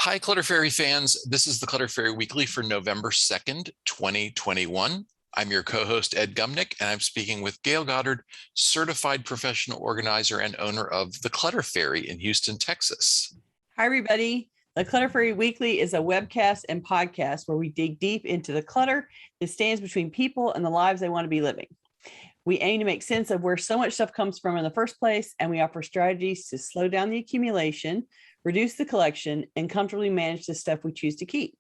Hi, Clutter Fairy fans. This is the Clutter Fairy Weekly for November 2nd, 2021. I'm your co-host, Ed Gumnick, and I'm speaking with Gayle Goddard, certified professional organizer and owner of the Clutter Fairy in Houston, Texas. Hi, everybody. The Clutter Fairy Weekly is a webcast and podcast where we dig deep into the clutter that stands between people and the lives they want to be living. We aim to make sense of where so much stuff comes from in the first place, and we offer strategies to slow down the accumulation, reduce the collection, and comfortably manage the stuff we choose to keep.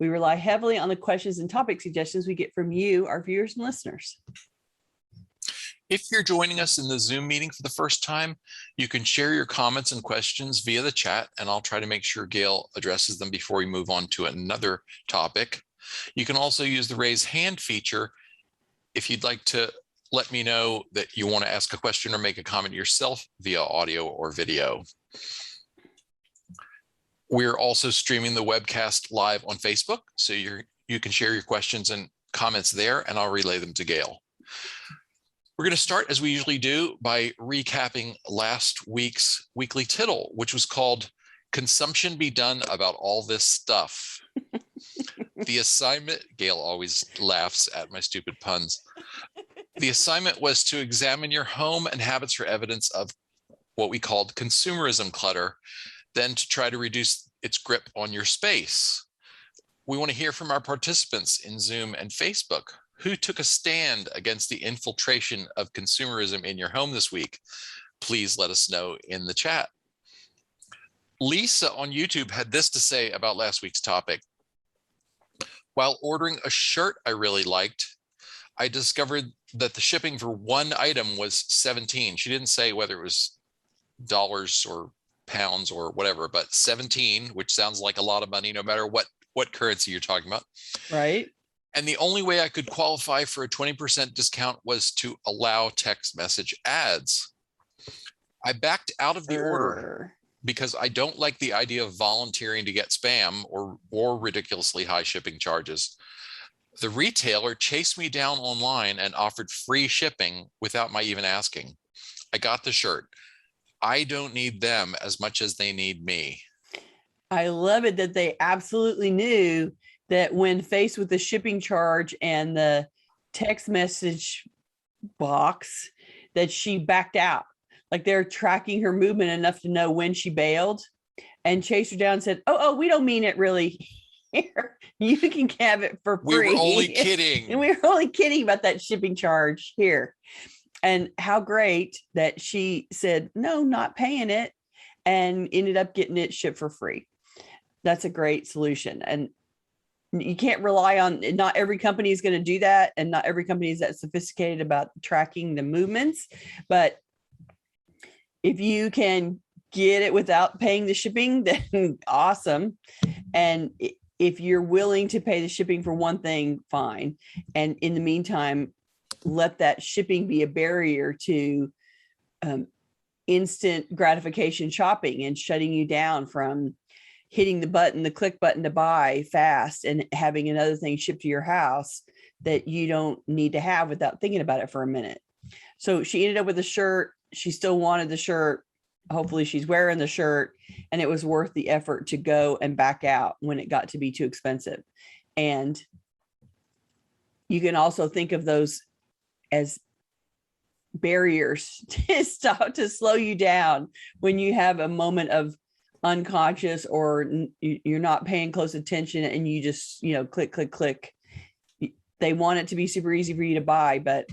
We rely heavily on the questions and topic suggestions we get from you, our viewers and listeners. If you're joining us in the Zoom meeting for the first time, you can share your comments and questions via the chat, and I'll try to make sure Gayle addresses them before we move on to another topic. You can also use the raise hand feature if you'd like to let me know that you want to ask a question or make a comment yourself via audio or video. We're also streaming the webcast live on Facebook, so you can share your questions and comments there, and I'll relay them to Gayle. We're going to start, as we usually do, by recapping last week's weekly tittle, which was called Consumption Be Done About All This Stuff. The assignment, Gayle always laughs at my stupid puns. The assignment was to examine your home and habits for evidence of what we called consumerism clutter, then to try to reduce its grip on your space. We want to hear from our participants in Zoom and Facebook. Who took a stand against the infiltration of consumerism in your home this week? Please let us know in the chat. Lisa on YouTube had this to say about last week's topic. While ordering a shirt I really liked, I discovered that the shipping for one item was $17. She didn't say whether it was dollars or pounds or whatever, but 17, which sounds like a lot of money, no matter what currency you're talking about. Right. And the only way I could qualify for a 20% discount was to allow text message ads. I backed out of the order because I don't like the idea of volunteering to get spam or ridiculously high shipping charges. The retailer chased me down online and offered free shipping without my even asking. I got the shirt. I don't need them as much as they need me. I love it that they absolutely knew that when faced with the shipping charge and the text message box, that she backed out. Like they're tracking her movement enough to know when she bailed and chased her down and said, oh, we don't mean it really. Here, you can have it for free. We were only kidding. And we were only kidding about that shipping charge here. And how great that she said, no, not paying it, and ended up getting it shipped for free. That's a great solution. And you can't rely on, not every company is going to do that. And not every company is that sophisticated about tracking the movements. But if you can get it without paying the shipping, then awesome. And if you're willing to pay the shipping for one thing, fine. And in the meantime, let that shipping be a barrier to instant gratification shopping and shutting you down from hitting the click button to buy fast and having another thing shipped to your house that you don't need to have without thinking about it for a minute. So she ended up with a shirt. She still wanted the shirt. Hopefully she's wearing the shirt, and it was worth the effort to go and back out when it got to be too expensive. And you can also think of those as barriers to slow you down when you have a moment of unconscious or you're not paying close attention and you just, click. They want it to be super easy for you to buy, but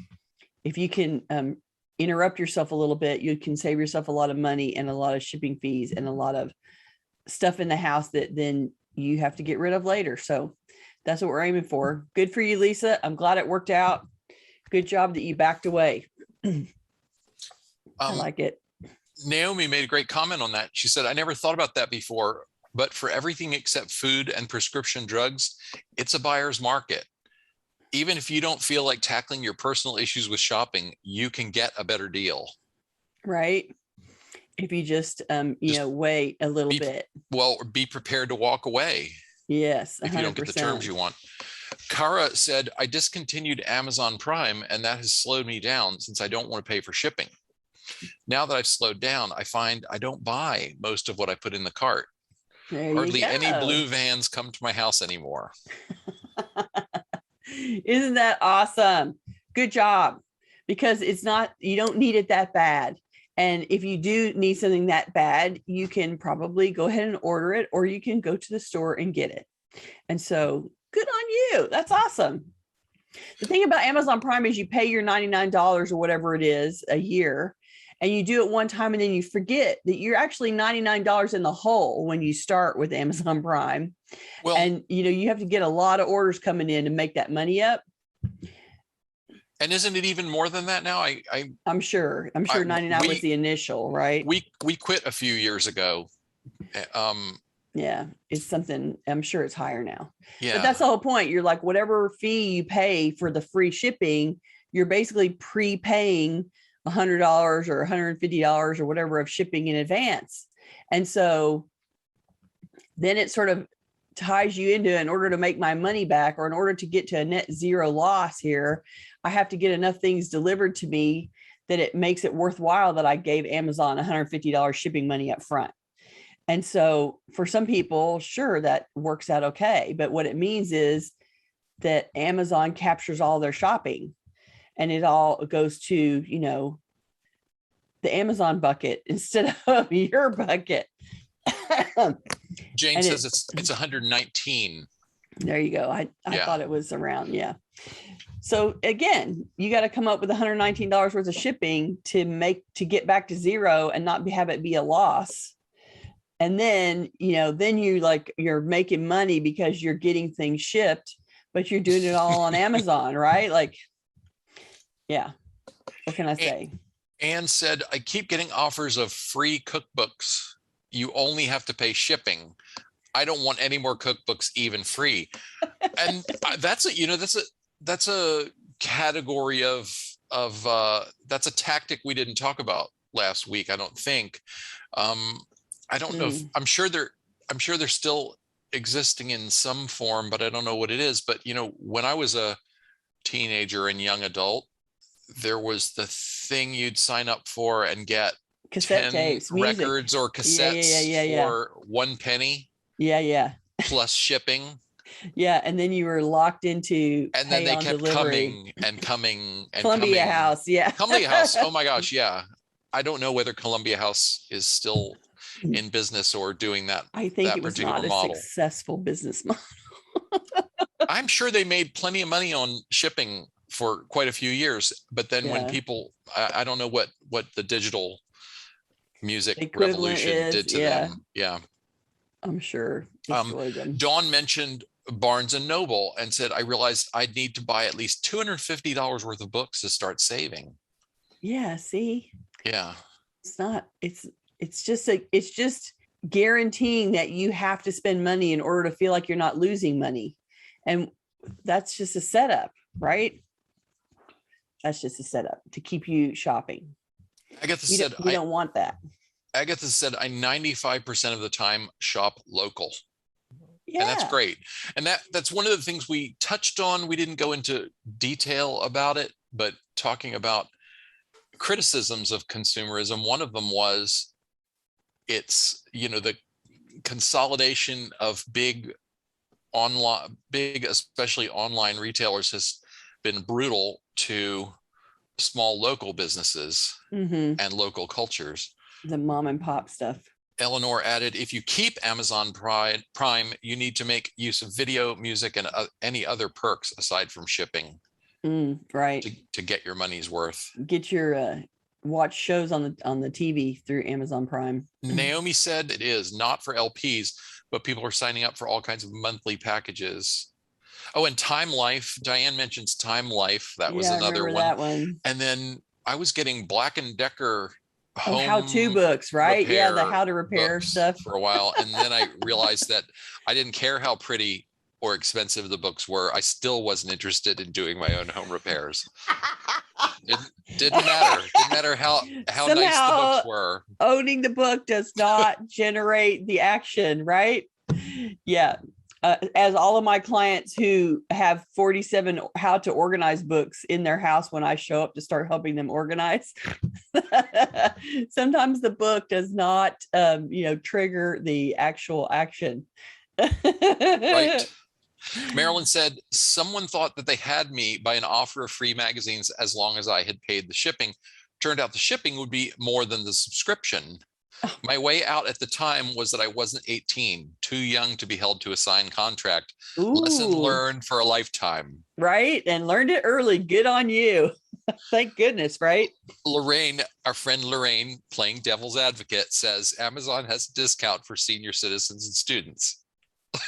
if you can interrupt yourself a little bit, you can save yourself a lot of money and a lot of shipping fees and a lot of stuff in the house that then you have to get rid of later. So that's what we're aiming for. Good for you, Lisa. I'm glad it worked out. Good job that you backed away. I like it. Naomi made a great comment on that. She said, I never thought about that before, but for everything except food and prescription drugs, it's a buyer's market. Even if you don't feel like tackling your personal issues with shopping, you can get a better deal. Right. If you just wait a little bit. Well, be prepared to walk away. Yes. 100%. If you don't get the terms you want. Kara said, I discontinued Amazon Prime, and that has slowed me down since I don't want to pay for shipping. Now that I've slowed down, I find I don't buy most of what I put in the cart. There Hardly you any go. blue vans come to my house anymore. Isn't that awesome? Good job. Because you don't need it that bad. And if you do need something that bad, you can probably go ahead and order it, or you can go to the store and get it. And so good on you. That's awesome. The thing about Amazon Prime is you pay your $99 or whatever it is a year, and you do it one time and then you forget that you're actually $99 in the hole when you start with Amazon Prime. Well, And you have to get a lot of orders coming in to make that money up. and isn't it even more than that now? I'm sure 99 was the initial, right? We quit a few years ago. Yeah, it's something, I'm sure it's higher now. Yeah. But that's the whole point. You're like, whatever fee you pay for the free shipping, you're basically prepaying $100 or $150 or whatever of shipping in advance. And so then it sort of ties you into, in order to make my money back, or in order to get to a net zero loss here, I have to get enough things delivered to me that it makes it worthwhile that I gave Amazon $150 shipping money up front. And so for some people, sure, that works out okay. But what it means is that Amazon captures all their shopping, and it all goes to, the Amazon bucket instead of your bucket. Jane says it's 119. There you go. I thought it was around. Yeah. So again, you got to come up with $119 worth of shipping to get back to zero and not have it be a loss. And then, you're making money because you're getting things shipped, but you're doing it all on Amazon, right? Like, yeah. What can I say? Anne said, I keep getting offers of free cookbooks. You only have to pay shipping. I don't want any more cookbooks, even free. And that's a category of that's a tactic we didn't talk about last week, I don't think. I don't know if I'm sure they're still existing in some form, but I don't know what it is. But when I was a teenager and young adult, there was the thing you'd sign up for and get cassette tapes, records or cassettes for 1 penny. Yeah. Plus shipping. Yeah, and then you were locked into and then they kept delivery. coming and Columbia coming. House, yeah. Columbia House. Oh my gosh, yeah. I don't know whether Columbia House is still in business or doing that. I think that it was particular not a model. successful business model. I'm sure they made plenty of money on shipping for quite a few years, but then when people, I don't know what the digital music revolution did to them. Yeah, I'm sure destroyed them. Dawn mentioned Barnes and Noble and said, I realized I'd need to buy at least $250 worth of books to start saving. Yeah, see? Yeah. It's just guaranteeing that you have to spend money in order to feel like you're not losing money. And that's just a setup, right? That's just a setup to keep you shopping. Agatha said, we don't want that. Agatha said, I 95% of the time shop local. Yeah. And that's great. And that's one of the things we touched on. We didn't go into detail about it, but talking about criticisms of consumerism, one of them was it's, the consolidation of big, especially online retailers has been brutal to small local businesses and local cultures. The mom and pop stuff. Eleanor added, if you keep Amazon Prime, you need to make use of video, music, and any other perks aside from shipping. Right. To get your money's worth. Get your watch shows on the TV through Amazon Prime. Naomi said it is not for LPs, but people are signing up for all kinds of monthly packages. Oh, and Time Life. Diane mentions Time Life. That was another one. That one. And then I was getting Black & Decker how-to books, right? Yeah, the how to repair stuff for a while. And then I realized that I didn't care how pretty or expensive the books were. I still wasn't interested in doing my own home repairs. It didn't matter. Didn't matter how nice the books were. Owning the book does not generate the action, right? Yeah. as all of my clients who have 47 how to organize books in their house when I show up to start helping them organize, sometimes the book does not, trigger the actual action. Right. Marilyn said, someone thought that they had me by an offer of free magazines as long as I had paid the shipping. Turned out the shipping would be more than the subscription. My way out at the time was that I wasn't 18, too young to be held to a signed contract. Ooh. Lesson learned for a lifetime. Right. And learned it early. Good on you. Thank goodness, right? Lorraine, our friend Lorraine, playing devil's advocate, says Amazon has a discount for senior citizens and students.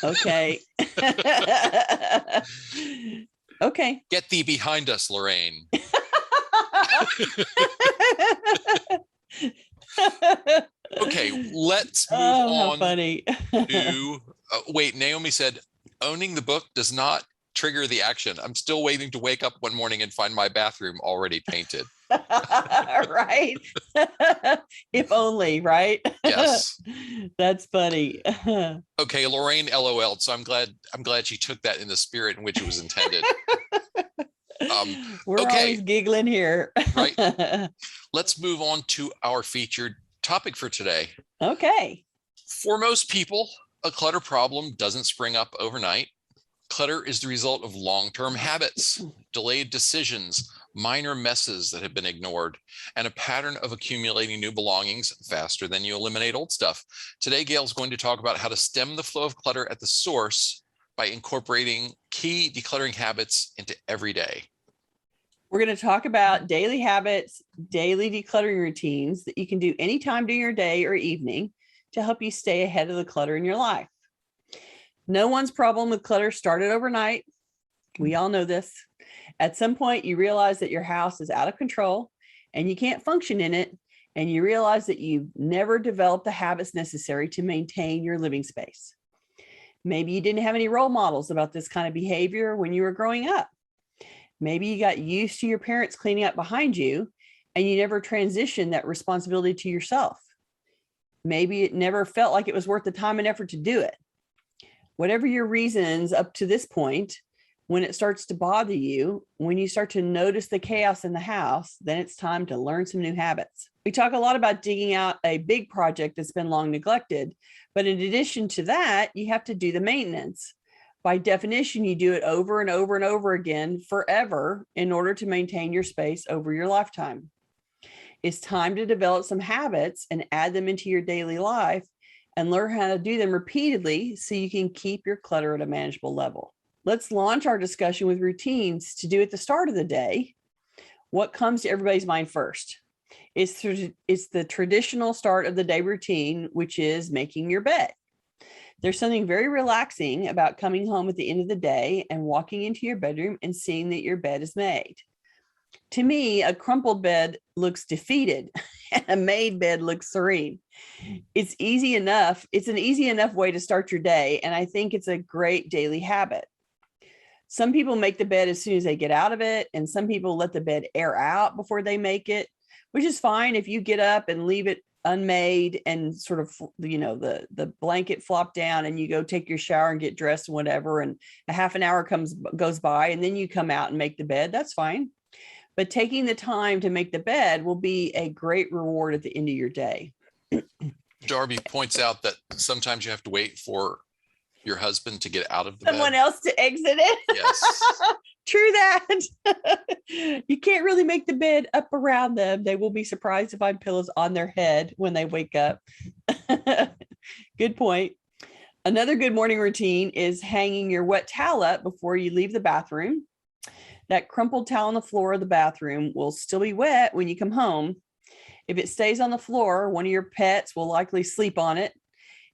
Okay. Okay. Get thee behind us, Lorraine. Okay, let's move on. How funny. To wait, Naomi said, owning the book does not trigger the action. I'm still waiting to wake up one morning and find my bathroom already painted. Right. If only, right? Yes. That's funny. Okay, Lorraine LOL. So I'm glad she took that in the spirit in which it was intended. We're always giggling here. Right. Let's move on to our featured topic for today. Okay. For most people, a clutter problem doesn't spring up overnight. Clutter is the result of long-term habits, delayed decisions, minor messes that have been ignored, and a pattern of accumulating new belongings faster than you eliminate old stuff. Today, Gayle's going to talk about how to stem the flow of clutter at the source by incorporating key decluttering habits into every day. We're going to talk about daily habits, daily decluttering routines that you can do anytime during your day or evening to help you stay ahead of the clutter in your life. No one's problem with clutter started overnight. We all know this. At some point, you realize that your house is out of control and you can't function in it. And you realize that you've never developed the habits necessary to maintain your living space. Maybe you didn't have any role models about this kind of behavior when you were growing up. Maybe you got used to your parents cleaning up behind you and you never transitioned that responsibility to yourself. Maybe it never felt like it was worth the time and effort to do it. Whatever your reasons up to this point, when it starts to bother you, when you start to notice the chaos in the house, then it's time to learn some new habits. We talk a lot about digging out a big project that's been long neglected, but in addition to that, you have to do the maintenance. By definition, you do it over and over and over again forever in order to maintain your space over your lifetime. It's time to develop some habits and add them into your daily life and learn how to do them repeatedly so you can keep your clutter at a manageable level. Let's launch our discussion with routines to do at the start of the day. What comes to everybody's mind first? It's the traditional start of the day routine, which is making your bed. There's something very relaxing about coming home at the end of the day and walking into your bedroom and seeing that your bed is made. To me, a crumpled bed looks defeated and a made bed looks serene. It's easy enough. It's an easy enough way to start your day. And I think it's a great daily habit. Some people make the bed as soon as they get out of it. And some people let the bed air out before they make it, which is fine if you get up and leave it unmade and sort of, the blanket flop down and you go take your shower and get dressed and whatever. And a half an hour goes by and then you come out and make the bed. That's fine. But taking the time to make the bed will be a great reward at the end of your day. Darby points out that sometimes you have to wait for your husband to get out of the Someone bed. else to exit it. Yes. True that. You can't really make the bed up around them. They will be surprised to find pillows on their head when they wake up. Good point. Another good morning routine is hanging your wet towel up before you leave the bathroom. That crumpled towel on the floor of the bathroom will still be wet when you come home. If it stays on the floor, one of your pets will likely sleep on it.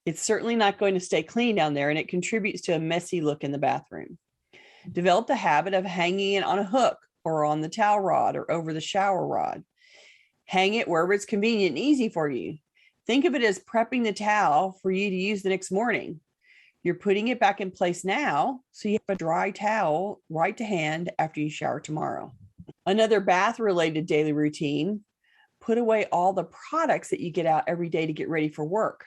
It's certainly not going to stay clean down there, and it contributes to a messy look in the bathroom. Develop the habit of hanging it on a hook or on the towel rod or over the shower rod. Hang it wherever it's convenient and easy for you. Think of it as prepping the towel for you to use the next morning. You're putting it back in place now, so you have a dry towel right to hand after you shower tomorrow. Another bath-related daily routine, put away all the products that you get out every day to get ready for work.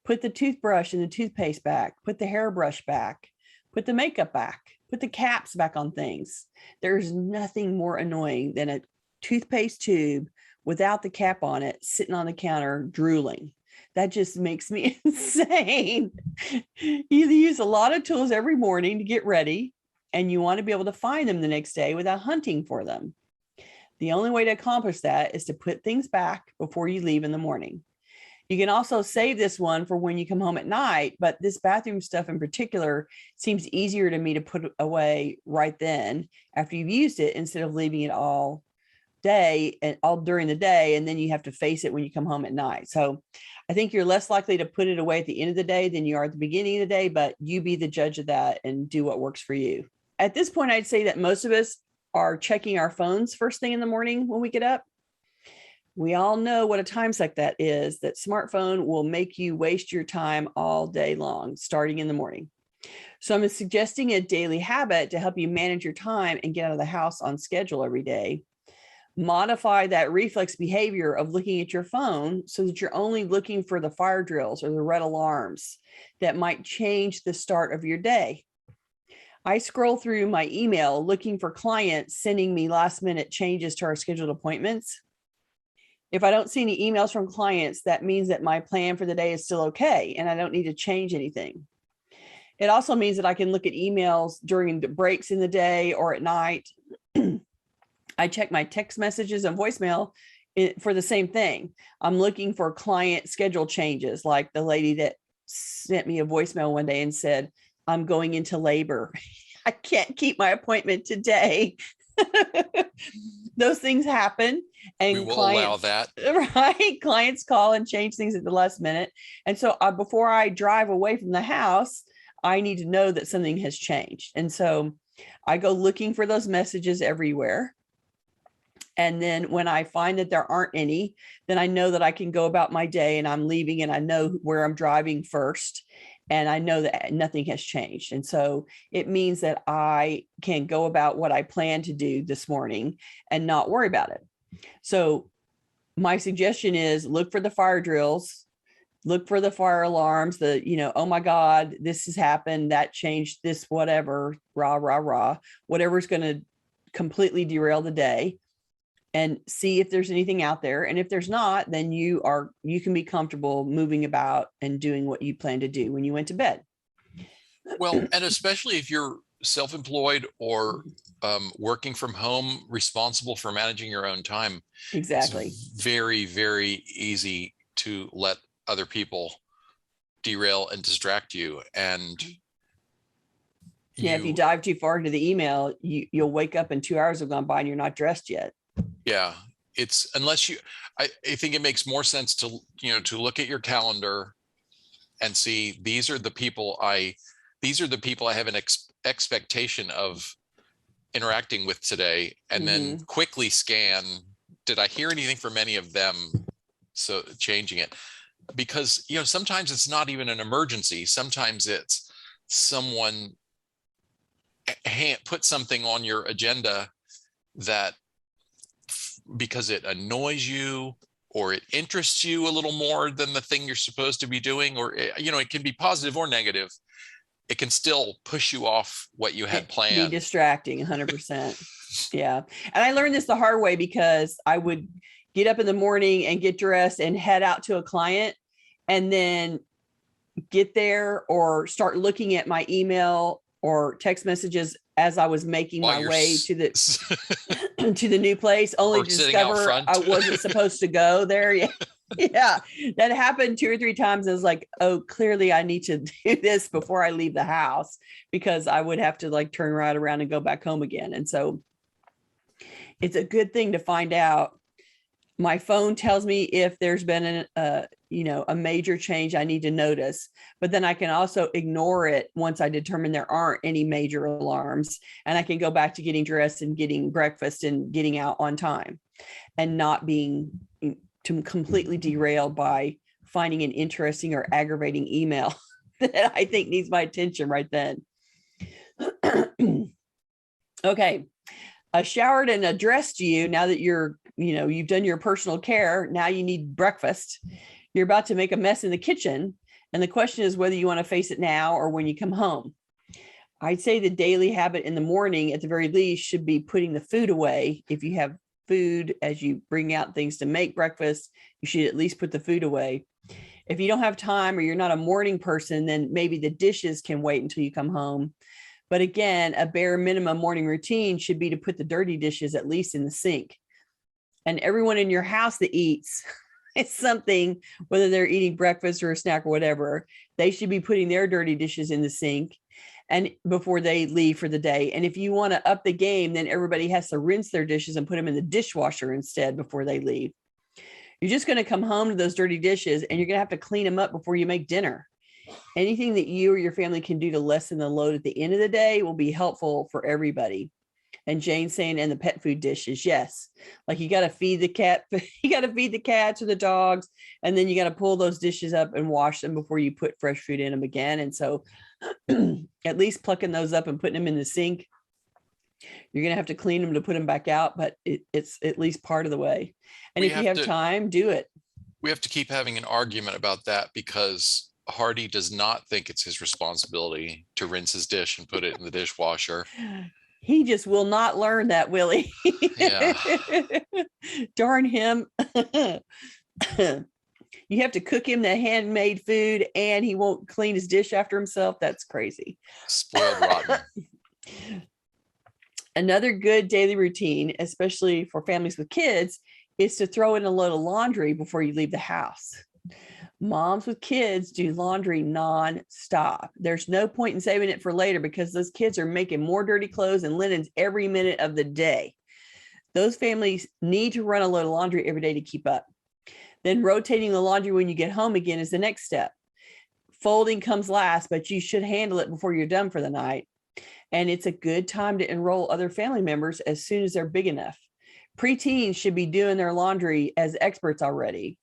Put the toothbrush and the toothpaste back, put the hairbrush back, put the makeup back, put the caps back on things. There's nothing more annoying than a toothpaste tube without the cap on it, sitting on the counter, drooling. That just makes me insane. You use a lot of tools every morning to get ready, and you want to be able to find them the next day without hunting for them. The only way to accomplish that is to put things back before you leave in the morning. You can also save this one for when you come home at night, but this bathroom stuff in particular seems easier to me to put away right then after you've used it, instead of leaving it all day and all during the day, and then you have to face it when you come home at night. So I think you're less likely to put it away at the end of the day than you are at the beginning of the day, but you be the judge of that and do what works for you. At this point, I'd say that most of us are checking our phones first thing in the morning when we get up. We all know what a time suck that is. That smartphone will make you waste your time all day long, starting in the morning. So I'm suggesting a daily habit to help you manage your time and get out of the house on schedule every day. Modify that reflex behavior of looking at your phone so that you're only looking for the fire drills or the red alarms that might change the start of your day. I scroll through my email looking for clients sending me last minute changes to our scheduled appointments. If I don't see any emails from clients, that means that my plan for the day is still okay and I don't need to change anything. It also means that I can look at emails during the breaks in the day or at night. I check my text messages and voicemail for the same thing. I'm looking for client schedule changes, like the lady that sent me a voicemail one day and said, I'm going into labor. I can't keep my appointment today. Those things happen. And we will allow that. Right? Clients call and change things at the last minute. And so before I drive away from the house, I need to know that something has changed. And so I go looking for those messages everywhere. And then when I find that there aren't any, then I know that I can go about my day and I'm leaving and I know where I'm driving first. And I know that nothing has changed. And so it means that I can go about what I plan to do this morning and not worry about it. So my suggestion is look for the fire drills, look for the fire alarms, oh my God, this has happened, that changed, this, whatever, whatever's going to completely derail the day, and see if there's anything out there. And if there's not, then you can be comfortable moving about and doing what you plan to do when you went to bed. Well, and especially if you're self-employed or working from home, responsible for managing your own time. Exactly. It's very, very easy to let other people derail and distract you. And if you dive too far into the email, you'll wake up and 2 hours have gone by and you're not dressed yet. Yeah, I think it makes more sense to look at your calendar and see these are the people I have an expectation of interacting with today, and then quickly scan, did I hear anything from any of them? So changing it, because sometimes it's not even an emergency. Sometimes it's someone put something on your agenda that, because it annoys you or it interests you a little more than the thing you're supposed to be doing, or it can be positive or negative, it can still push you off what you had planned. Be distracting. 100%. Yeah. And I learned this the hard way, because I would get up in the morning and get dressed and head out to a client, and then get there or start looking at my email or text messages as I was making my way to the to the new place, only to discover I wasn't supposed to go there. Yeah. Yeah, that happened 2 or 3 times. I was like, oh, clearly I need to do this before I leave the house, because I would have to turn right around and go back home again. And so it's a good thing to find out. My phone tells me if there's been a major change I need to notice, but then I can also ignore it once I determine there aren't any major alarms, and I can go back to getting dressed and getting breakfast and getting out on time, and not being completely derailed by finding an interesting or aggravating email that I think needs my attention right then. Okay. I showered and addressed you. Now that you've done your personal care, now you need breakfast. You're about to make a mess in the kitchen, And the question is whether you want to face it now or when you come home. I'd say the daily habit in the morning, at the very least, should be putting the food away. If you have food as you bring out things to make breakfast, you should at least put the food away. If you don't have time or you're not a morning person, then maybe the dishes can wait until you come home. But again, a bare minimum morning routine should be to put the dirty dishes at least in the sink. And everyone in your house that eats it's something, whether they're eating breakfast or a snack or whatever, they should be putting their dirty dishes in the sink and before they leave for the day. And if you want to up the game, then everybody has to rinse their dishes and put them in the dishwasher instead before they leave. You're just going to come home to those dirty dishes and you're going to have to clean them up before you make dinner. Anything that you or your family can do to lessen the load at the end of the day will be helpful for everybody. And Jane's saying, and the pet food dishes. Yes. Like you got to feed the cat, you got to feed the cats or the dogs. And then you got to pull those dishes up and wash them before you put fresh food in them again. And so at least plucking those up and putting them in the sink, you're going to have to clean them to put them back out, but it's at least part of the way. And if you have time, do it. We have to keep having an argument about that because Hardy does not think it's his responsibility to rinse his dish and put it in the dishwasher. He just will not learn that, will he? Yeah. Darn him. You have to cook him the handmade food and he won't clean his dish after himself. That's crazy. Spoiled rotten. Another good daily routine, especially for families with kids, is to throw in a load of laundry before you leave the house. Moms with kids do laundry non-stop. There's no point in saving it for later because those kids are making more dirty clothes and linens every minute of the day. Those families need to run a load of laundry every day to keep up. Then rotating the laundry when you get home again is the next step. Folding comes last, but you should handle it before you're done for the night. And it's a good time to enroll other family members as soon as they're big enough. Preteens should be doing their laundry as experts already.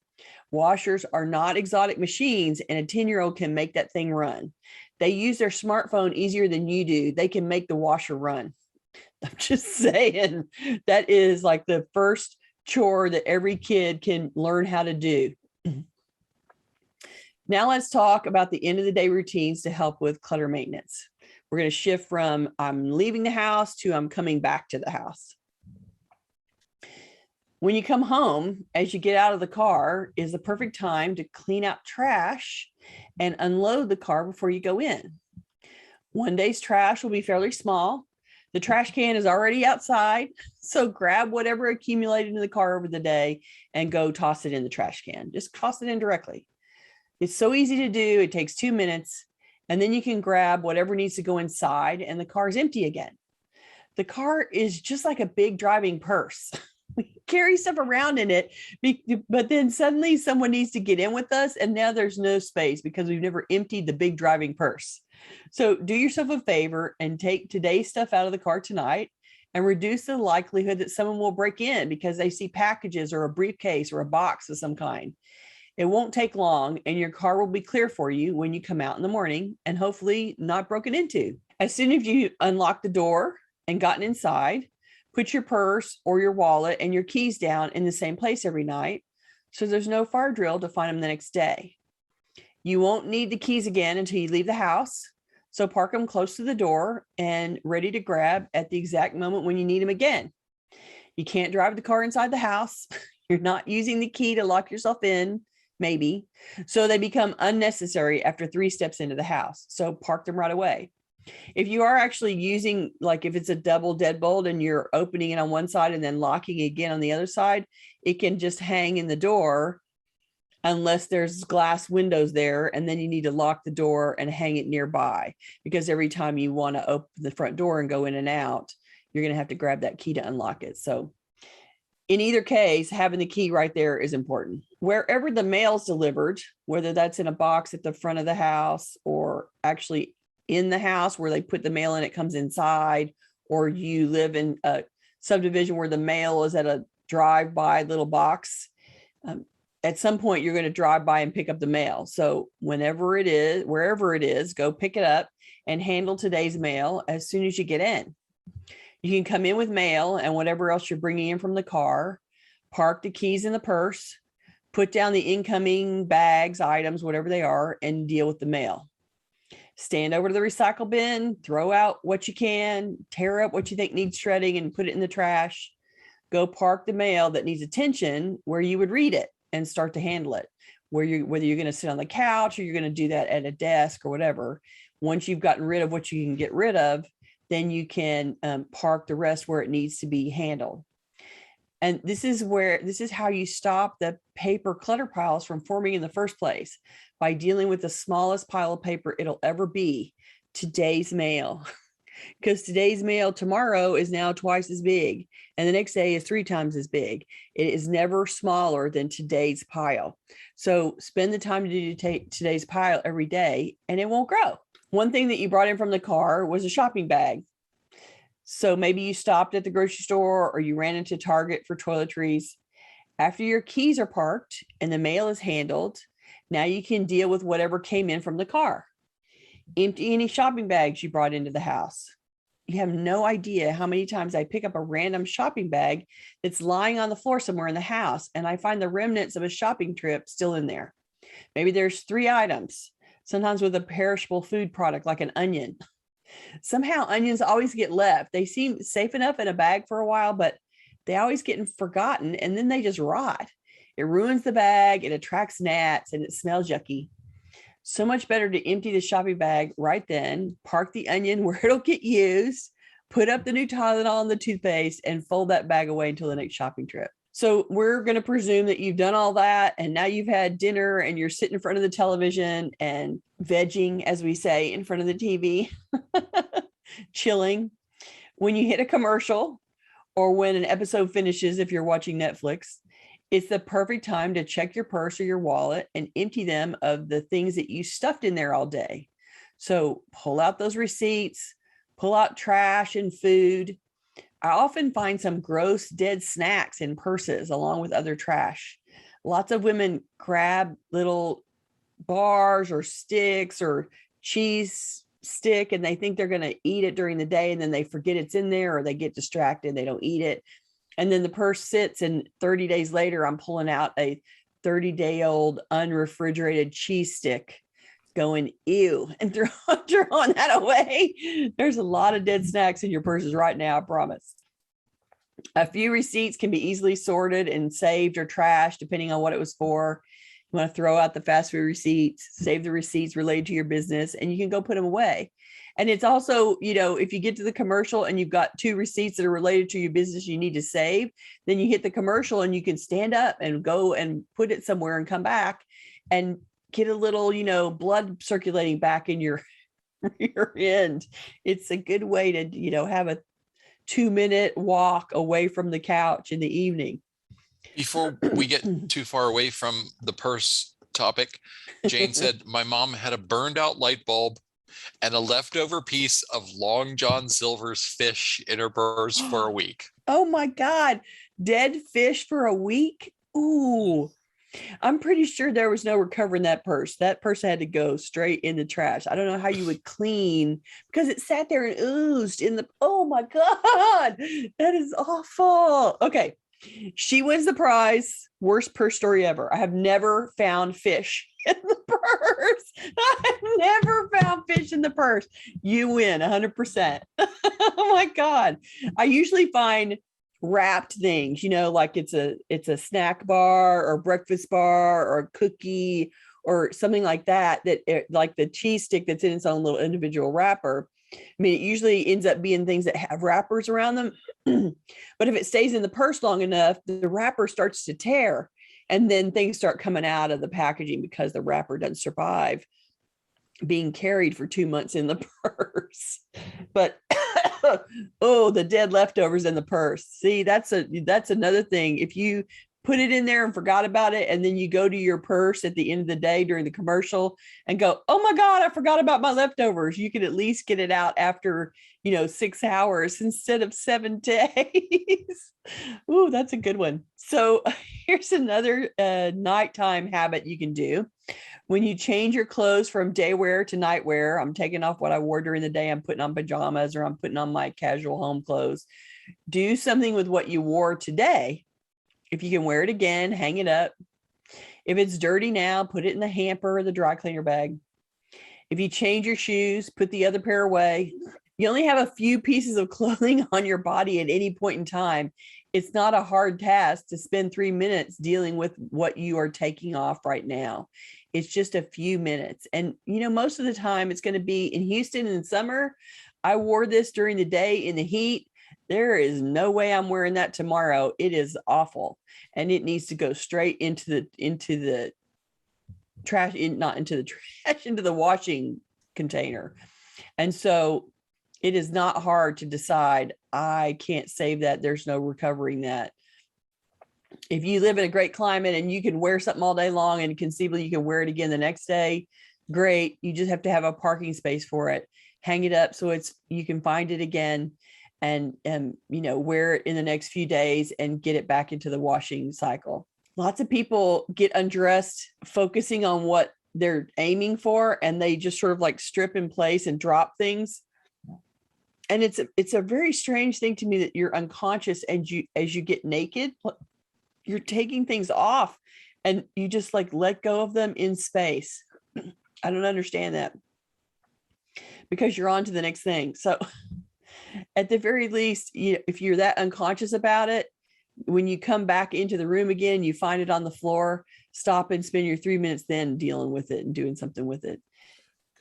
Washers are not exotic machines, and a 10-year-old can make that thing run. They use their smartphone easier than you do. They can make the washer run. I'm just saying that is like the first chore that every kid can learn how to do. Now let's talk about the end of the day routines to help with clutter maintenance. We're going to shift from I'm leaving the house to I'm coming back to the house. When you come home, as you get out of the car, is the perfect time to clean out trash and unload the car before you go in. One day's trash will be fairly small. The trash can is already outside, so grab whatever accumulated in the car over the day and go toss it in the trash can. Just toss it in directly. It's so easy to do. It takes 2 minutes, and then you can grab whatever needs to go inside, and the car's empty again. The car is just like a big driving purse. We carry stuff around in it, but then suddenly someone needs to get in with us, and now there's no space because we've never emptied the big driving purse. So do yourself a favor and take today's stuff out of the car tonight and reduce the likelihood that someone will break in because they see packages or a briefcase or a box of some kind. It won't take long, and your car will be clear for you when you come out in the morning and hopefully not broken into. As soon as you unlock the door and gotten inside, put your purse or your wallet and your keys down in the same place every night, so there's no fire drill to find them the next day. You won't need the keys again until you leave the house, so park them close to the door and ready to grab at the exact moment when you need them again. You can't drive the car inside the house. You're not using the key to lock yourself in, maybe, so they become unnecessary after 3 steps into the house, so park them right away. If you are actually using, like if it's a double deadbolt and you're opening it on one side and then locking again on the other side, it can just hang in the door unless there's glass windows there, and then you need to lock the door and hang it nearby, because every time you want to open the front door and go in and out, you're going to have to grab that key to unlock it. So in either case, having the key right there is important. Wherever the mail's delivered, whether that's in a box at the front of the house or actually in the house where they put the mail in, it comes inside, or you live in a subdivision where the mail is at a drive-by little box, at some point you're going to drive by and pick up the mail. So whenever it is, wherever it is, go pick it up and handle today's mail as soon as you get in. You can come in with mail and whatever else you're bringing in from the car, park the keys in the purse, Put down the incoming bags, items, whatever they are, and deal with the mail. Stand over to the recycle bin, throw out what you can, tear up what you think needs shredding and put it in the trash. Go park the mail that needs attention where you would read it and start to handle it. Whether you're going to sit on the couch or you're going to do that at a desk or whatever. Once you've gotten rid of what you can get rid of, then you can park the rest where it needs to be handled. And this is how you stop the paper clutter piles from forming in the first place, by dealing with the smallest pile of paper it'll ever be, today's mail. Because today's mail tomorrow is now twice as big, and the next day is 3 times as big. It is never smaller than today's pile. So spend the time to do today's pile every day, and it won't grow. One thing that you brought in from the car was a shopping bag. So maybe you stopped at the grocery store or you ran into Target for toiletries. After your keys are parked and the mail is handled, now you can deal with whatever came in from the car. Empty any shopping bags you brought into the house. You have no idea how many times I pick up a random shopping bag that's lying on the floor somewhere in the house, and I find the remnants of a shopping trip still in there. Maybe there's 3 items, sometimes with a perishable food product like an onion. Somehow onions always get left. They seem safe enough in a bag for a while, but they always get forgotten, and then they just rot. It ruins the bag, it attracts gnats, and it smells yucky. So much better to empty the shopping bag right then, park the onion where it'll get used, put up the new Tylenol and the toothpaste, and fold that bag away until the next shopping trip. So we're going to presume that you've done all that, and now you've had dinner and you're sitting in front of the television and vegging, as we say, in front of the TV, chilling. When you hit a commercial or when an episode finishes, if you're watching Netflix, it's the perfect time to check your purse or your wallet and empty them of the things that you stuffed in there all day. So pull out those receipts, pull out trash and food. I often find some gross dead snacks in purses along with other trash. Lots of women grab little bars or sticks or cheese stick, and they think they're going to eat it during the day, and then they forget it's in there, or they get distracted, they don't eat it. And then the purse sits, and 30 days later, I'm pulling out a 30-day-old unrefrigerated cheese stick going, ew, and throwing that away. There's a lot of dead snacks in your purses right now, I promise. A few receipts can be easily sorted and saved or trashed, depending on what it was for. You want to throw out the fast food receipts, save the receipts related to your business, and you can go put them away. And it's also, if you get to the commercial and you've got 2 receipts that are related to your business you need to save, then you hit the commercial and you can stand up and go and put it somewhere and come back and get a little, blood circulating back in your end. It's a good way to, have a 2-minute walk away from the couch in the evening. Before we get too far away from the purse topic, Jane said, my mom had a burned out light bulb and a leftover piece of Long John Silver's fish in her purse for a week. Oh my God. Dead fish for a week? Ooh. I'm pretty sure there was no recovering that purse. That purse had to go straight in the trash. I don't know how you would clean, because it sat there and oozed in the, oh my God, that is awful. Okay. She wins the prize. Worst purse story ever. I have never found fish in the purse. I've never found fish in the purse. You win 100%. Oh my God. I usually find wrapped things, like it's a snack bar or breakfast bar or a cookie or something like that, like the cheese stick that's in its own little individual wrapper. I mean, it usually ends up being things that have wrappers around them. But if it stays in the purse long enough, the wrapper starts to tear, and then things start coming out of the packaging because the wrapper doesn't survive being carried for 2 months in the purse. But oh, the dead leftovers in the purse. See, that's another thing. If you put it in there and forgot about it, and then you go to your purse at the end of the day during the commercial and go, oh my God, I forgot about my leftovers. You could at least get it out after, 6 hours instead of 7 days. Ooh, that's a good one. So here's another nighttime habit you can do. When you change your clothes from day wear to night wear, I'm taking off what I wore during the day. I'm putting on pajamas, or I'm putting on my casual home clothes. Do something with what you wore today. If you can wear it again, hang it up. If it's dirty now, put it in the hamper or the dry cleaner bag. If you change your shoes, put the other pair away. You only have a few pieces of clothing on your body at any point in time. It's not a hard task to spend 3 minutes dealing with what you are taking off right now. It's just a few minutes. And, most of the time it's going to be in Houston in the summer. I wore this during the day in the heat. There is no way I'm wearing that tomorrow. It is awful. And it needs to go straight into the trash, not into the trash, into the washing container. And so it is not hard to decide, I can't save that. There's no recovering that. If you live in a great climate and you can wear something all day long and conceivably you can wear it again the next day, great. You just have to have a parking space for it. Hang it up so you can find it again and wear it in the next few days and get it back into the washing cycle. Lots of people get undressed focusing on what they're aiming for, and they just sort of like strip in place and drop things. And it's a very strange thing to me that you're unconscious, and as you get naked, you're taking things off and you just like let go of them in space. I don't understand that, because you're on to the next thing. So at the very least, if you're that unconscious about it, when you come back into the room again, you find it on the floor, stop and spend your 3 minutes then dealing with it and doing something with it.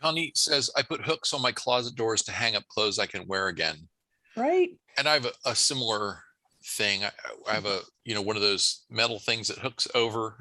Connie says, I put hooks on my closet doors to hang up clothes I can wear again. Right. And I have a similar thing. I have one of those metal things that hooks over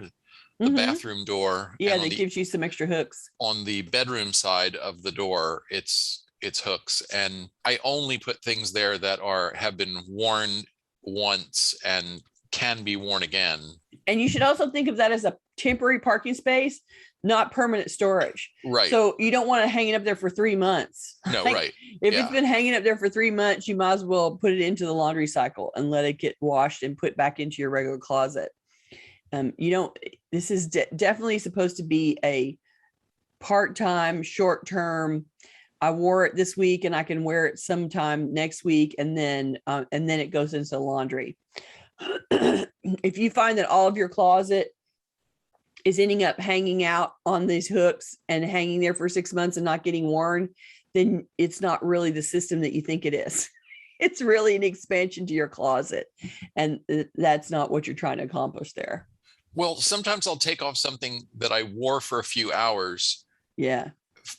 the bathroom door. Yeah, that gives you some extra hooks. On the bedroom side of the door, it's hooks. And I only put things there that have been worn once and can be worn again. And you should also think of that as a temporary parking space, not permanent storage. Right. So you don't want to hang it up there for 3 months. No, right. If it's been hanging up there for 3 months, you might as well put it into the laundry cycle and let it get washed and put back into your regular closet. This is definitely supposed to be a part-time, short-term. I wore it this week and I can wear it sometime next week, and then it goes into the laundry. If you find that all of your closet is ending up hanging out on these hooks and hanging there for 6 months and not getting worn, then it's not really the system that you think it is. It's really an expansion to your closet, and that's not what you're trying to accomplish there. Well, sometimes I'll take off something that I wore for a few hours. Yeah.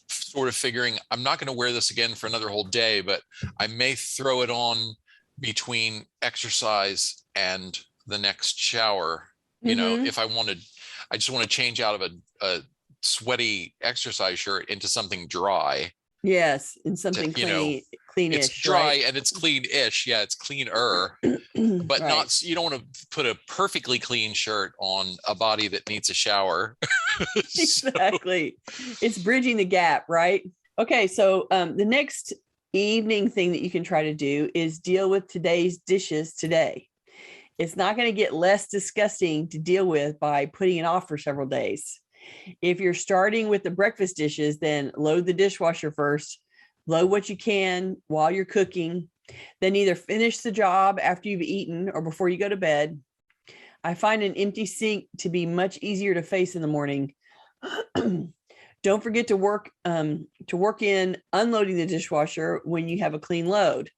Sort of figuring I'm not going to wear this again for another whole day, but I may throw it on between exercise and the next shower. If I just want to change out of a sweaty exercise shirt into something dry. Yes, and something cleanish. It's dry, right? And it's clean-ish. Yeah, it's cleaner, but right. Not. You don't want to put a perfectly clean shirt on a body that needs a shower. Exactly. It's bridging the gap, right? Okay, so the next evening thing that you can try to do is deal with today's dishes today. It's not going to get less disgusting to deal with by putting it off for several days. If you're starting with the breakfast dishes, then load the dishwasher first. Load what you can while you're cooking. Then either finish the job after you've eaten or before you go to bed. I find an empty sink to be much easier to face in the morning. Don't forget to work in unloading the dishwasher when you have a clean load.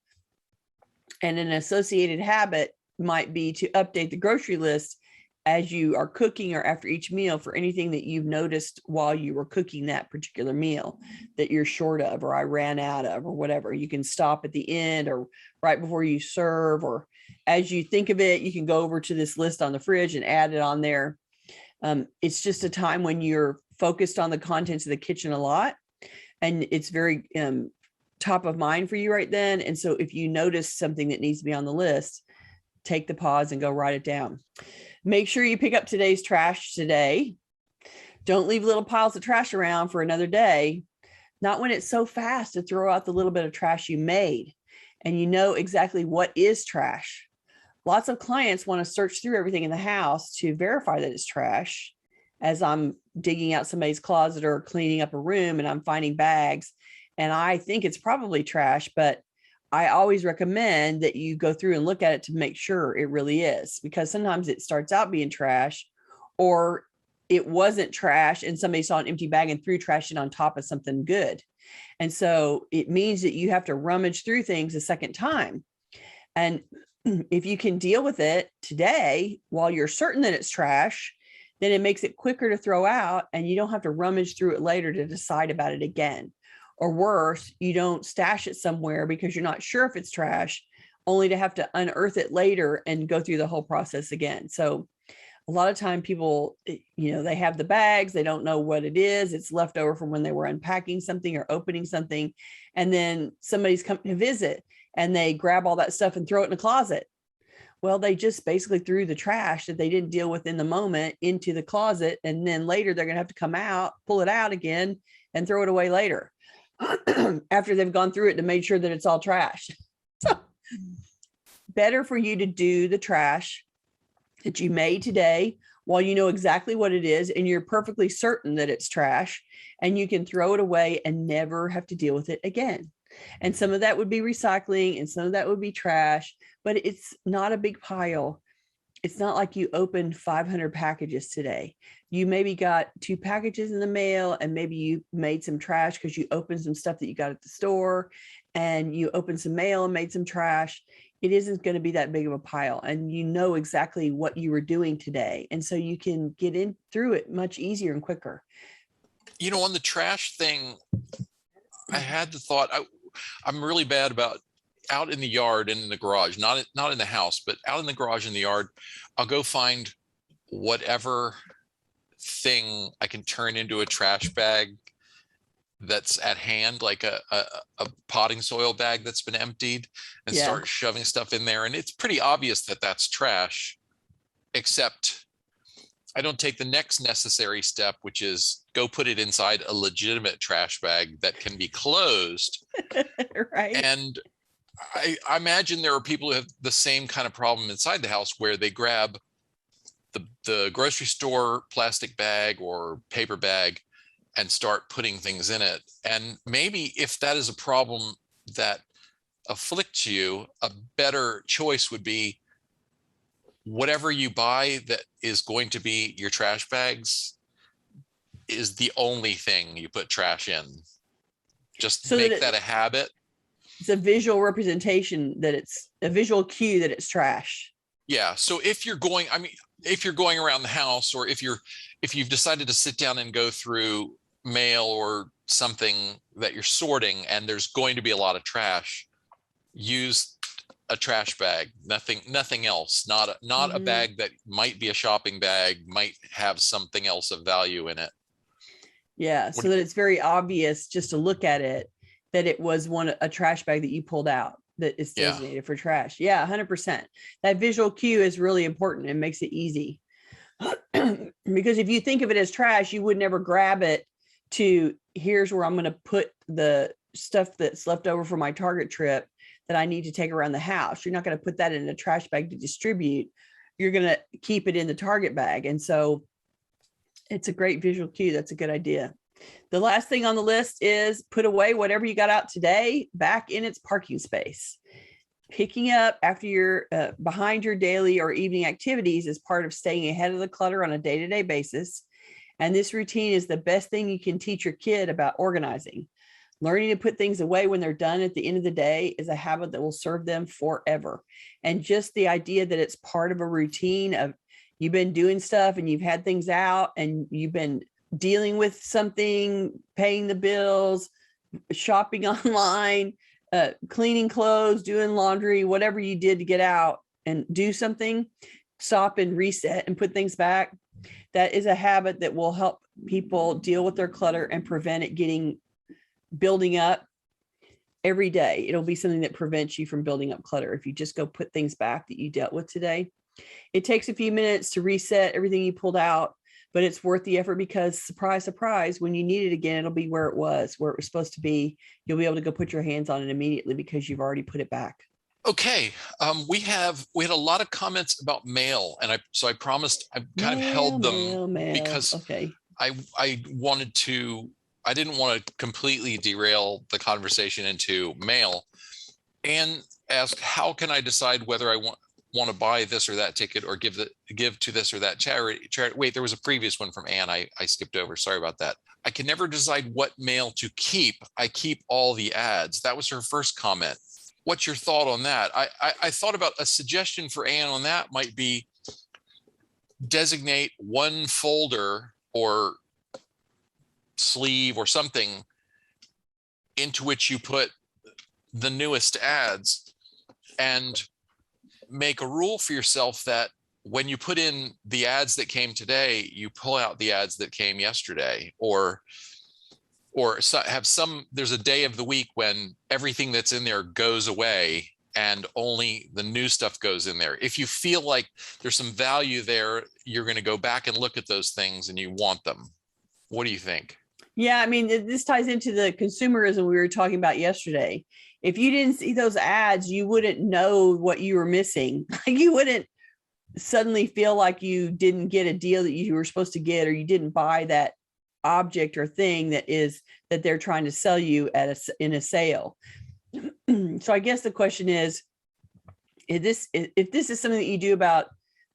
And an associated habit might be to update the grocery list as you are cooking or after each meal for anything that you've noticed while you were cooking that particular meal that you're short of, or I ran out of, or whatever. You can stop at the end or right before you serve, or as you think of it, you can go over to this list on the fridge and add it on there. It's just a time when you're focused on the contents of the kitchen a lot, and it's very top of mind for you right then. And so if you notice something that needs to be on the list, take the pause and go write it down. Make sure you pick up today's trash today. Don't leave little piles of trash around for another day. Not when it's so fast to throw out the little bit of trash you made and you know exactly what is trash. Lots of clients want to search through everything in the house to verify that it's trash. As I'm digging out somebody's closet or cleaning up a room and I'm finding bags, and I think it's probably trash, but I always recommend that you go through and look at it to make sure it really is, because sometimes it starts out being trash, or it wasn't trash and somebody saw an empty bag and threw trash in on top of something good. And so it means that you have to rummage through things a second time. And if you can deal with it today while you're certain that it's trash, then it makes it quicker to throw out and you don't have to rummage through it later to decide about it again. Or worse, you don't stash it somewhere because you're not sure if it's trash, only to have to unearth it later and go through the whole process again. So a lot of time people, they have the bags, they don't know what it is. It's left over from when they were unpacking something or opening something. And then somebody's coming to visit and they grab all that stuff and throw it in a closet. Well, they just basically threw the trash that they didn't deal with in the moment into the closet. And then later they're going to have to come out, pull it out again and throw it away later after they've gone through it to make sure that it's all trash. So better for you to do the trash that you made today while you know exactly what it is and you're perfectly certain that it's trash and you can throw it away and never have to deal with it again. And some of that would be recycling and some of that would be trash, but it's not a big pile. It's not like you opened 500 packages today. You maybe got 2 packages in the mail and maybe you made some trash because you opened some stuff that you got at the store and you opened some mail and made some trash. It isn't going to be that big of a pile and you know exactly what you were doing today. And so you can get in through it much easier and quicker. On the trash thing, I had the thought, I'm really bad about out in the yard and in the garage, not in the house, but out in the garage in the yard. I'll go find whatever thing I can turn into a trash bag that's at hand, like a potting soil bag that's been emptied, and start shoving stuff in there. And it's pretty obvious that that's trash, except I don't take the next necessary step, which is go put it inside a legitimate trash bag that can be closed. Right. And I imagine there are people who have the same kind of problem inside the house where they grab the grocery store plastic bag or paper bag and start putting things in it. And maybe if that is a problem that afflicts you, a better choice would be whatever you buy that is going to be your trash bags is the only thing you put trash in. Just so make that a habit. It's a visual representation that it's a visual cue that it's trash. Yeah. So if you're going around the house, or if you've decided to sit down and go through mail or something that you're sorting and there's going to be a lot of trash, use a trash bag, nothing else, not a bag that might be a shopping bag, might have something else of value in it. Yeah. So that it's very obvious just to look at it that it was a trash bag that you pulled out that is designated for trash. Yeah, 100%. That visual cue is really important and makes it easy. Because if you think of it as trash, you would never grab it to here's where I'm going to put the stuff that's left over from my Target trip that I need to take around the house. You're not going to put that in a trash bag to distribute. You're going to keep it in the Target bag. And so it's a great visual cue. That's a good idea. The last thing on the list is put away whatever you got out today back in its parking space. Picking up after you're behind your daily or evening activities is part of staying ahead of the clutter on a day-to-day basis. And this routine is the best thing you can teach your kid about organizing. Learning to put things away when they're done at the end of the day is a habit that will serve them forever. And just the idea that it's part of a routine of you've been doing stuff and you've had things out and you've been dealing with something, paying the bills, shopping online, cleaning clothes, doing laundry, whatever you did to get out and do something, stop and reset and put things back. That is a habit that will help people deal with their clutter and prevent it building up every day. It'll be something that prevents you from building up clutter. If you just go put things back that you dealt with today, it takes a few minutes to reset everything you pulled out, but it's worth the effort because surprise, surprise, when you need it again, it'll be where it was supposed to be. You'll be able to go put your hands on it immediately because you've already put it back. Okay. We had a lot of comments about mail, and I promised I kind of held them because I didn't want to completely derail the conversation into mail, and ask how can I decide whether I want want to buy this or that ticket or give to this or that charity. Wait, there was a previous one from Anne I skipped over. Sorry about that. I can never decide what mail to keep. I keep all the ads. That was her first comment. What's your thought on that? I thought about a suggestion for Anne on that might be designate one folder or sleeve or something into which you put the newest ads, and make a rule for yourself that when you put in the ads that came today, you pull out the ads that came yesterday, or have there's a day of the week when everything that's in there goes away and only the new stuff goes in there. If you feel like there's some value there, you're going to go back and look at those things and you want them. What do you think? Yeah, I mean, this ties into the consumerism we were talking about yesterday. If you didn't see those ads, you wouldn't know what you were missing. You wouldn't suddenly feel like you didn't get a deal that you were supposed to get, or you didn't buy that object or thing that they're trying to sell you in a sale. So I guess the question is, if this is something that you do about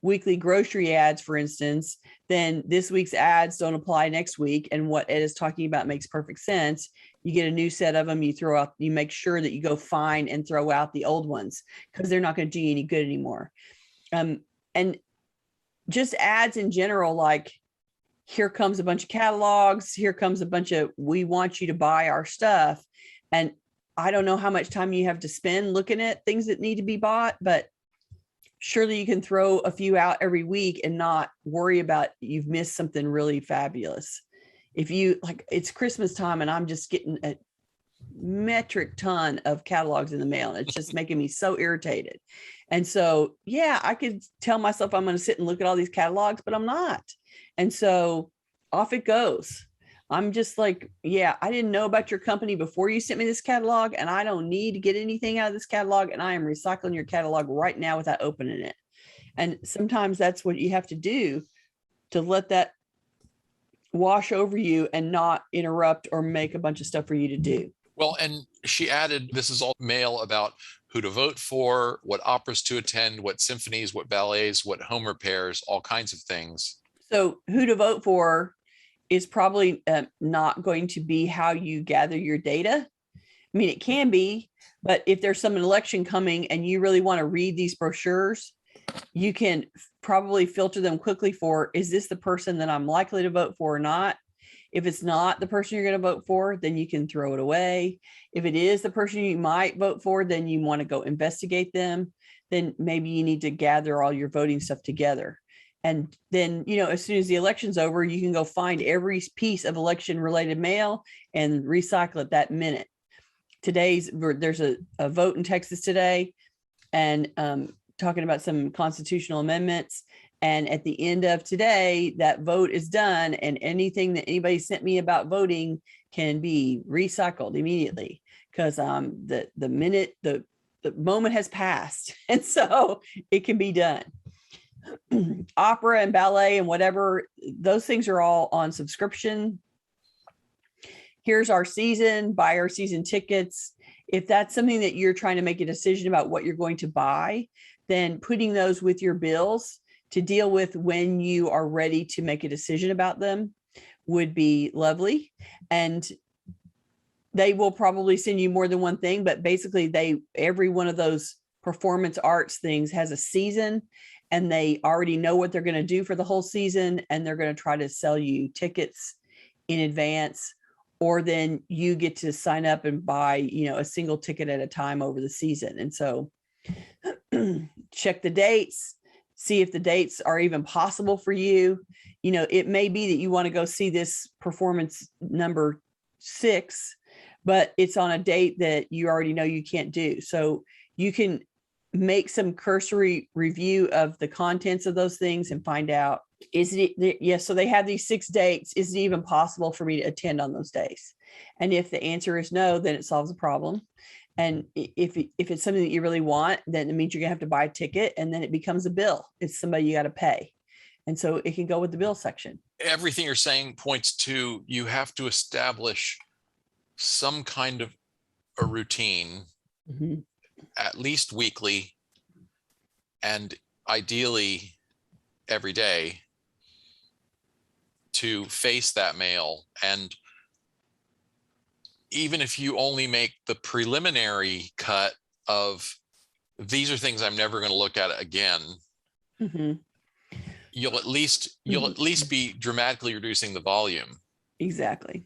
weekly grocery ads, for instance, then this week's ads don't apply next week. And what Ed is talking about makes perfect sense. You get a new set of them, you make sure that you go find and throw out the old ones, because they're not going to do you any good anymore. And just ads in general, like, here comes a bunch of catalogs, here comes a bunch of, we want you to buy our stuff. And I don't know how much time you have to spend looking at things that need to be bought, but surely you can throw a few out every week and not worry about you've missed something really fabulous. If you like, it's Christmas time and I'm just getting a metric ton of catalogs in the mail, and it's just making me so irritated. And so, yeah, I could tell myself I'm going to sit and look at all these catalogs, but I'm not. And so off it goes. I'm just like, yeah, I didn't know about your company before you sent me this catalog, and I don't need to get anything out of this catalog, and I am recycling your catalog right now without opening it. And sometimes that's what you have to do to let that wash over you and not interrupt or make a bunch of stuff for you to do. Well, and she added, this is all mail about who to vote for, what operas to attend, what symphonies, what ballets, what home repairs, all kinds of things. So who to vote for is probably not going to be how you gather your data. I mean, it can be, but if there's some election coming and you really want to read these brochures, you can probably filter them quickly for, is this the person that I'm likely to vote for or not? If it's not the person you're going to vote for, then you can throw it away. If it is the person you might vote for, then you want to go investigate them. Then maybe you need to gather all your voting stuff together. And then, as soon as the election's over, you can go find every piece of election related mail and recycle it that minute. There's a vote in Texas today, and talking about some constitutional amendments. And at the end of today, that vote is done, and anything that anybody sent me about voting can be recycled immediately, because the moment has passed, and so it can be done. Opera and ballet and whatever, those things are all on subscription. Here's our season, buy our season tickets. If that's something that you're trying to make a decision about what you're going to buy, then putting those with your bills to deal with when you are ready to make a decision about them would be lovely. And they will probably send you more than one thing, but basically every one of those performance arts things has a season, and they already know what they're going to do for the whole season, and they're going to try to sell you tickets in advance, or then you get to sign up and buy, a single ticket at a time over the season. And so check the dates, see if the dates are even possible for you. It may be that you want to go see this performance number 6, but it's on a date that you already know you can't do. So you can make some cursory review of the contents of those things and find out, so they have these 6 dates. Is it even possible for me to attend on those days? And if the answer is no, then it solves the problem. And if it's something that you really want, then it means you're gonna have to buy a ticket, and then it becomes a bill. It's somebody you got to pay. And so it can go with the bill section. Everything you're saying points to, you have to establish some kind of a routine, at least weekly, and ideally every day, to face that mail. And even if you only make the preliminary cut of these are things I'm never going to look at again, Mm-hmm. you'll at least be dramatically reducing the volume. Exactly.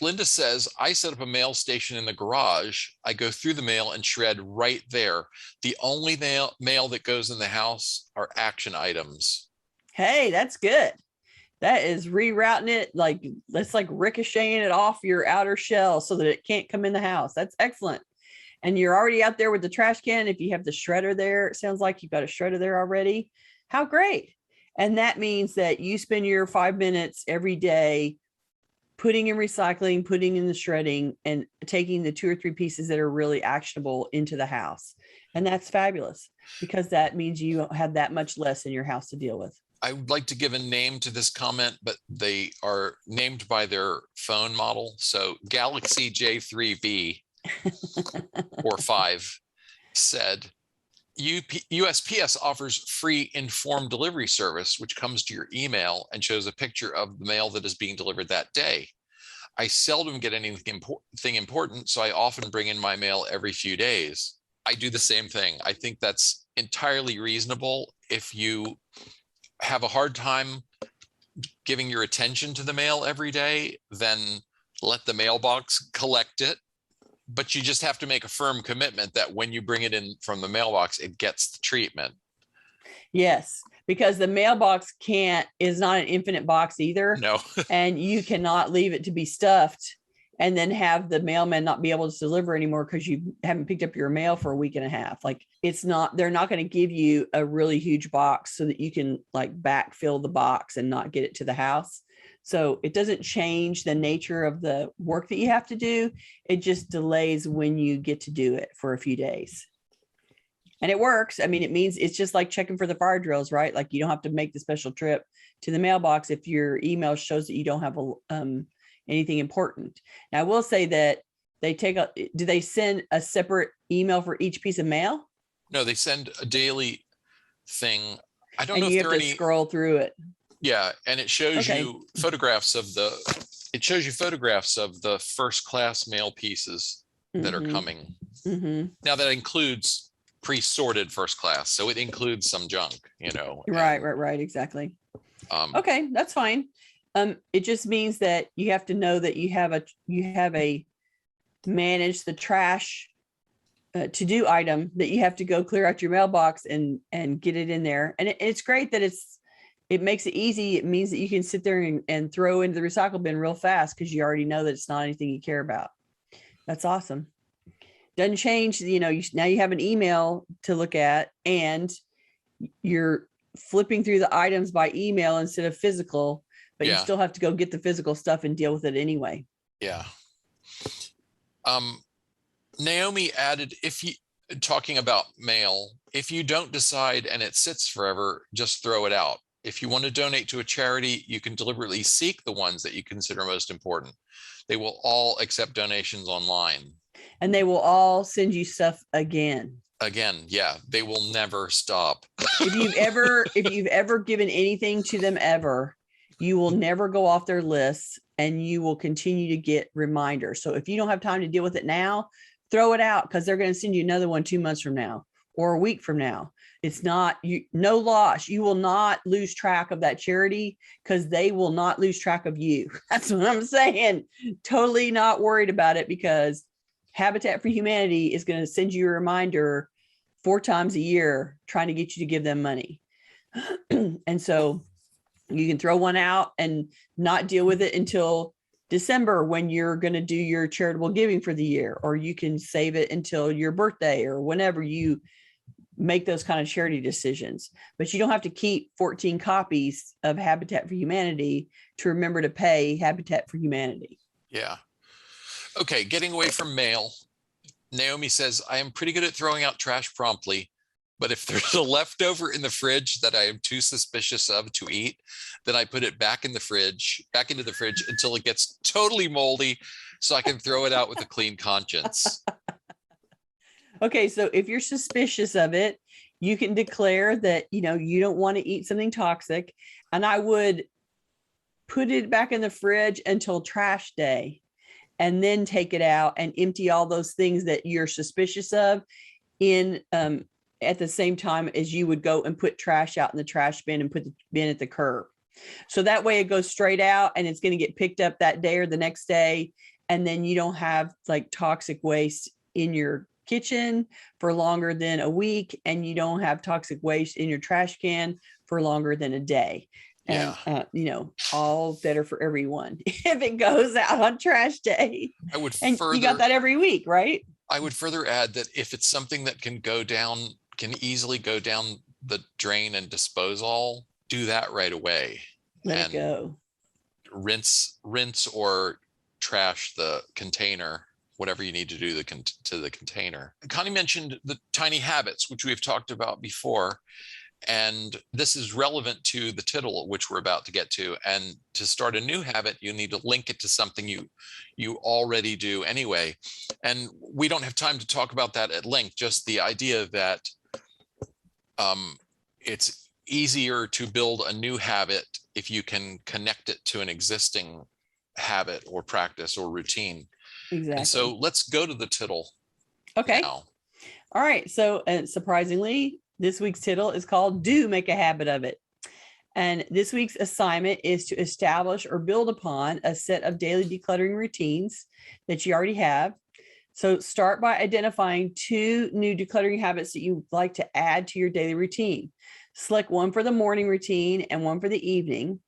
Linda says, I set up a mail station in the garage. I go through the mail and shred right there. The only mail that goes in the house are action items. Hey, that's good. That is rerouting it, like that's like ricocheting it off your outer shell so that it can't come in the house. That's excellent. And you're already out there with the trash can. If you have the shredder there, it sounds like you've got a shredder there already. How great. And that means that you spend your 5 minutes every day putting in recycling, putting in the shredding, and taking the 2 or 3 pieces that are really actionable into the house. And that's fabulous, because that means you have that much less in your house to deal with. I would like to give a name to this comment, but they are named by their phone model. So Galaxy J3V or 5 said, USPS offers free informed delivery service, which comes to your email and shows a picture of the mail that is being delivered that day. I seldom get anything important, so I often bring in my mail every few days. I do the same thing. I think that's entirely reasonable. If you have a hard time giving your attention to the mail every day, then let the mailbox collect it. But you just have to make a firm commitment that when you bring it in from the mailbox, it gets the treatment. Yes, because the mailbox is not an infinite box either. No. And you cannot leave it to be stuffed and then have the mailman not be able to deliver anymore because you haven't picked up your mail for a week and a half. Like, they're not going to give you a really huge box so that you can like backfill the box and not get it to the house. So it doesn't change the nature of the work that you have to do. It just delays when you get to do it for a few days. And it works. I mean, it means it's just like checking for the fire drills, right? Like, you don't have to make the special trip to the mailbox if your email shows that you don't have anything important. Now, I will say that do they send a separate email for each piece of mail? No, they send a daily thing. I don't know if you have to scroll through it. Yeah, and it shows you photographs of the first class mail pieces that are coming. Mm-hmm. Now that includes pre-sorted first class, so it includes some junk, Right, exactly. Okay, that's fine. It just means that you have to know that you have a manage the trash to do item that you have to go clear out your mailbox and get it in there. And it's great that it makes it easy. It means that you can sit there and throw into the recycle bin real fast because you already know that it's not anything you care about. That's awesome. Doesn't change, now you have an email to look at and you're flipping through the items by email instead of physical, but you still have to go get the physical stuff and deal with it anyway. Yeah. Naomi added, talking about mail, if you don't decide and it sits forever, just throw it out. If you want to donate to a charity, you can deliberately seek the ones that you consider most important. They will all accept donations online. And they will all send you stuff again. Yeah, they will never stop. If you've ever given anything to them ever, you will never go off their lists and you will continue to get reminders. So if you don't have time to deal with it now, throw it out because they're going to send you another one 2 months from now or a week from now. It's not no loss. You will not lose track of that charity because they will not lose track of you. That's what I'm saying. Totally not worried about it because Habitat for Humanity is going to send you a reminder 4 times a year trying to get you to give them money. And so you can throw one out and not deal with it until December when you're going to do your charitable giving for the year, or you can save it until your birthday or whenever you make those kind of charity decisions. But you don't have to keep 14 copies of Habitat for Humanity to remember to pay Habitat for Humanity. Yeah. Okay, getting away from mail. Naomi says, I am pretty good at throwing out trash promptly, but if there's a leftover in the fridge that I am too suspicious of to eat, then I put it back into the fridge until it gets totally moldy so I can throw it out with a clean conscience. Okay, so if you're suspicious of it, you can declare that, you don't want to eat something toxic. And I would put it back in the fridge until trash day and then take it out and empty all those things that you're suspicious of in at the same time as you would go and put trash out in the trash bin and put the bin at the curb. So that way it goes straight out and it's going to get picked up that day or the next day. And then you don't have like toxic waste in your kitchen for longer than a week. And you don't have toxic waste in your trash can for longer than a day. And, all better for everyone if it goes out on trash day. You got that every week, right? I would further add that if it's something that can easily go down the drain and dispose all, do that right away. Let it go. Rinse or trash the container, whatever you need to do to the container. Connie mentioned the tiny habits, which we've talked about before. And this is relevant to the tittle, which we're about to get to. And to start a new habit, you need to link it to something you already do anyway. And we don't have time to talk about that at length, just the idea that it's easier to build a new habit if you can connect it to an existing habit or practice or routine. Exactly. And so let's go to the tittle. Okay. Now. All right. So surprisingly, this week's tittle is called Do Make a Habit of It. And this week's assignment is to establish or build upon a set of daily decluttering routines that you already have. So start by identifying 2 new decluttering habits that you'd like to add to your daily routine. Select one for the morning routine and one for the evening.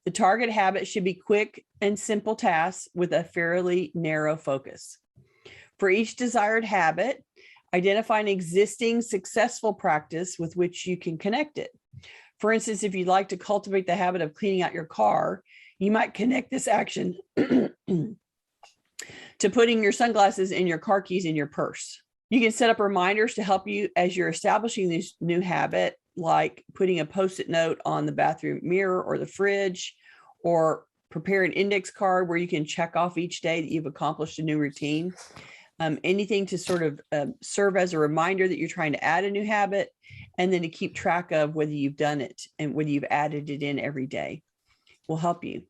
The target habit should be quick and simple tasks with a fairly narrow focus. For each desired habit, identify an existing successful practice with which you can connect it. For instance, if you'd like to cultivate the habit of cleaning out your car, you might connect this action to putting your sunglasses and your car keys in your purse. You can set up reminders to help you as you're establishing this new habit, like putting a Post-it note on the bathroom mirror or the fridge, or prepare an index card where you can check off each day that you've accomplished a new routine. Anything to sort of serve as a reminder that you're trying to add a new habit, and then to keep track of whether you've done it and whether you've added it in every day will help you.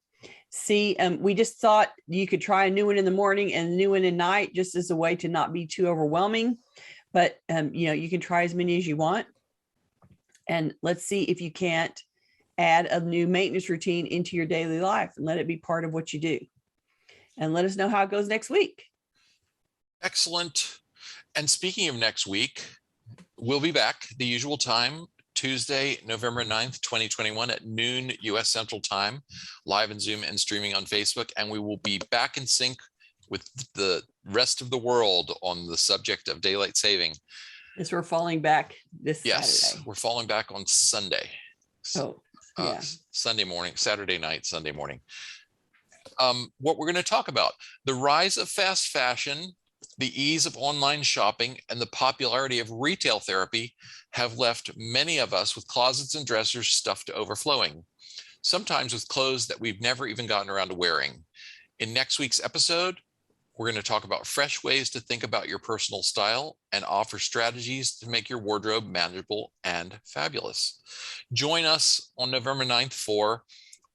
See, we just thought you could try a new one in the morning and a new one at night, just as a way to not be too overwhelming. But, you can try as many as you want. And let's see if you can't add a new maintenance routine into your daily life and let it be part of what you do. And let us know how it goes next week. Excellent. And speaking of next week, we'll be back the usual time, Tuesday, November 9th, 2021 at noon US Central Time, live in Zoom and streaming on Facebook. And we will be back in sync with the rest of the world on the subject of daylight saving. Yes, we're falling back this Saturday. We're falling back on Sunday. Sunday morning, Saturday night, Sunday morning. What we're going to talk about, the rise of fast fashion, the ease of online shopping, and the popularity of retail therapy have left many of us with closets and dressers stuffed to overflowing, sometimes with clothes that we've never even gotten around to wearing. In next week's episode, we're going to talk about fresh ways to think about your personal style and offer strategies to make your wardrobe manageable and fabulous. Join us on November 9th for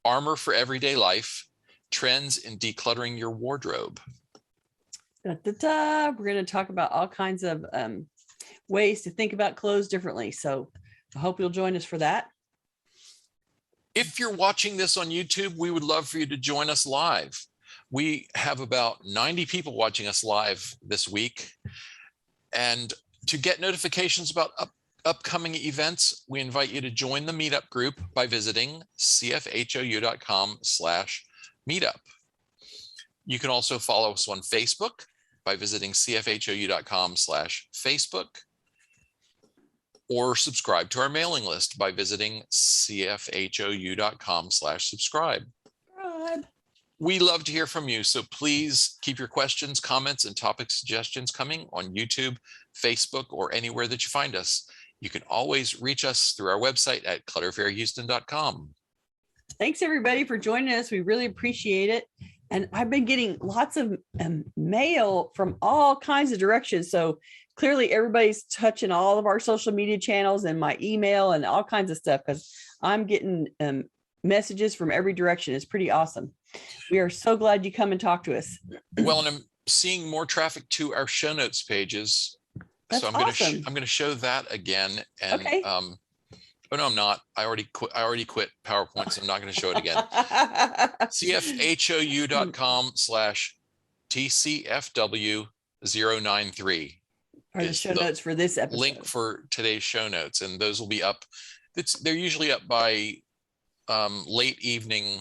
Armor for Everyday Life, Trends in Decluttering Your Wardrobe. We're going to talk about all kinds of ways to think about clothes differently. So I hope you'll join us for that. If you're watching this on YouTube, we would love for you to join us live. We have about 90 people watching us live this week. And to get notifications about upcoming events, we invite you to join the meetup group by visiting cfhou.com/meetup. You can also follow us on Facebook by visiting cfhou.com/Facebook, or subscribe to our mailing list by visiting cfhou.com/subscribe. We love to hear from you, so please keep your questions, comments, and topic suggestions coming on YouTube, Facebook, or anywhere that you find us. You can always reach us through our website at clutter-free.com. Thanks, everybody, for joining us. We really appreciate it. And I've been getting lots of mail from all kinds of directions. So clearly everybody's touching all of our social media channels and my email and all kinds of stuff, because I'm getting messages from every direction. It's pretty awesome. We are so glad you come and talk to us. Well, and I'm seeing more traffic to our show notes pages. That's so I'm awesome. going to show that again. And Okay. oh no, I'm not. I already quit PowerPoint, so I'm not going to show it again. cfhou.com/TCFW093 Are the show notes for this episode. link for today's show notes, and those will be up. They're usually up by late evening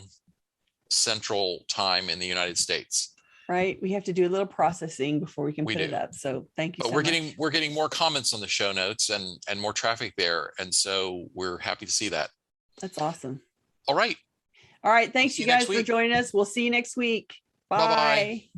Central Time in the United States. Right. We have to do a little processing before we can put it up. So thank you. But we're getting more comments on the show notes and more traffic there. And so we're happy to see that. That's awesome. All right. All right. Thanks you guys for joining us. We'll see you next week. Bye. Bye-bye.